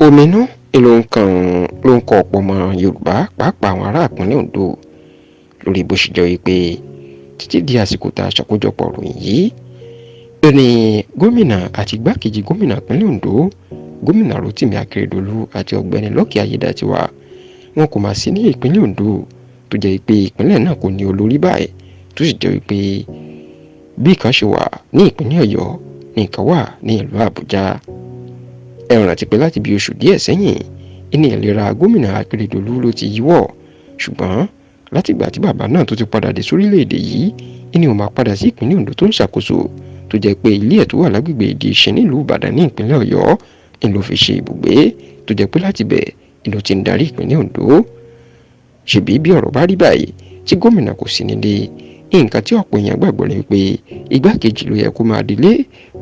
Òmìnú ló ń kan ọ̀pọ̀ ọmọ Yorùbá pàápàá àwọn ará ìpínlẹ̀ Ondo lórí bó ṣe jẹ́ wípé títí di àsìkò tá a ṣàkójọpọ̀ ròyìn yìí ló ní gómìnà àti igbákejì gómìnà ìpínlẹ̀ Ondo gómìnà Rotimi Akeredolu àti ọ̀gbẹ́ni Lucky Aiyedatiwa wọn kò máa sí ní ìpínlẹ̀ Ondo tó jẹ́ wípé ìpínlẹ̀ náà kò ní olórí báyìí tó sì jẹ́ wípé bí kan ṣe wà ní ìpínlẹ̀ Ọ̀yọ́ ní nǹkan wà ní ìlú Àbújá. Ẹ rántí pé láti bí oṣù díẹ̀ sẹ́yìn ìní ìlera gómìnà Akeredolu ló ti yíwọ́, ṣùgbọ́n látìgbà tí bàbá náà tó ti padà dé sórílẹ̀-èdè yìí ìní ò máa padà sí ìpínlẹ̀ Ondo tó ń ṣàkóso tó jẹ́ pé ilé ẹ̀ tó wà lágbègbè Ìdí-Ìṣin nílùú Ìbàdàn ní ìpínlẹ̀ Ọ̀yọ́ ń ló fi ṣe ibùgbé tó jẹ́ pé láti bẹ̀ ìlú ti ń darí ìpínlẹ̀ Ondo. Ṣèbí bí ọ̀rọ̀ bá rí báyìí tí gómìnà kò sí nílé, nǹkan tí ọ̀pọ̀ èèyàn gbàgbọ́ ni pé igbákejì ló yẹ kó máa délé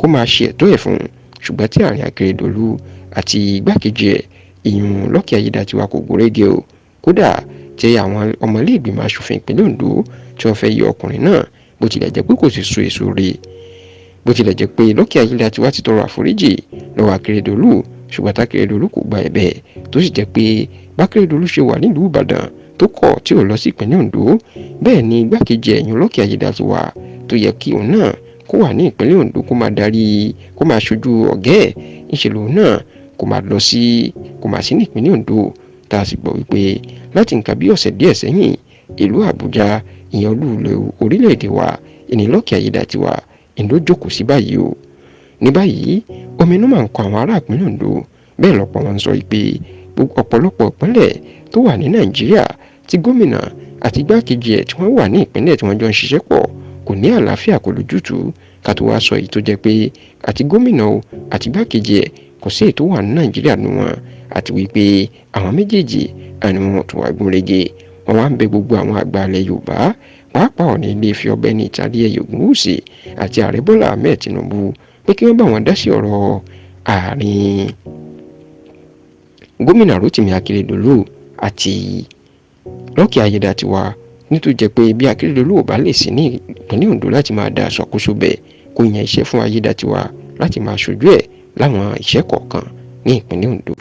kó máa ṣe ẹ̀tọ́ ẹ̀ fún un, ṣùgbọ́n tí àárín Akeredolu àti igbákejì ẹ̀ ìyún Lucky Aiyedatiwa kò gúnrégé o. Kódà tí àwọn ọmọ ilé ìgbìmọ̀ asòfin ìpínlẹ̀ Ondo tí wọ́n fẹ́ yọ ọkùnrin náà bó tilẹ̀ jẹ́ pé kò sì so èso rẹ̀, bó tilẹ̀ jẹ́ pé Lucky Aiyedatiwa ti tọrọ àforíjì lọ́wọ́ Akeredolu, ṣùgbọ́n Akeredolu kò gba ẹ̀bẹ̀ tó sì jẹ́ pé b'Akeredolu ṣe wà nílùú Ìbàdàn tó kọ̀ tí ò lọ sí ìpínlẹ̀ Ondo, bẹ́ẹ̀ ni igbákejì ẹ̀yún Lucky Aiyedatiwa tó yẹ kí òun náà kó wà ní ìpínlẹ̀ Ondo kó máa darí kó máa ṣojú ọ̀gá ẹ̀ ìṣèlú náà kó máa sí ní ìpínlẹ̀ Ondo. Tá a sì gbọ́ wípé láti nǹkan bí ọ̀sẹ̀ díẹ̀ sẹ́yìn ìlú Àbújá ìyẹn olú orílẹ̀-èdè wa ìní Lucky Aiyedatiwa ló jókòó sí báyìí o. Ní báyìí ominú máa ń kọ àwọn ará ìpínlẹ̀ Ondo, bẹ́ẹ̀ lọ́pọ̀ wọn sọ pé ọ̀pọ̀lọpọ̀ ìpínlẹ̀ tó wà ní Nàìjíríà tí gómìnà àti igbákejì ẹ̀ tí wọ́n wà ní ìpínlẹ̀ tí wọ́n jọ ń ṣiṣẹ́ pọ̀ kò ní àlàáfíà kò lójútùú, ká tó wá sọ èyí tó jẹ́ pé àti gómìnà o àti igbákejì ẹ̀ kò sí èyí tó wà ní Nàìjíríà nínú wọn, àti wípé àwọn méjèèjì àni wọn tún wá gúnrégé. Wọn wá ń bẹ gbogbo àwọn àgbà ilẹ̀ Yorùbá pàápàá Ọọ̀ni Ilé-Ifẹ̀ Ọ̀gbẹ́ni Ìtàdíẹyè Ògúnwùsì àti ààrẹ Bọ́lá Ahmed Tinubu pé kí wọ́n bá wọn dá sí ọ̀rọ̀ àárín gómìnà Rotimi Akeredolu àti Lucky Aiyedatiwa nítorí jẹ́ pé bí Akeredolu ò bá lè sí ní ìpínlẹ̀ Ondo láti máa dá aṣàkóso bẹ̀ kó yan iṣẹ́ fún Aiyedatiwa láti máa ṣojú ẹ̀ láwọn iṣẹ́ kọ̀ọ̀kan ní ìpínlẹ̀ Ondo.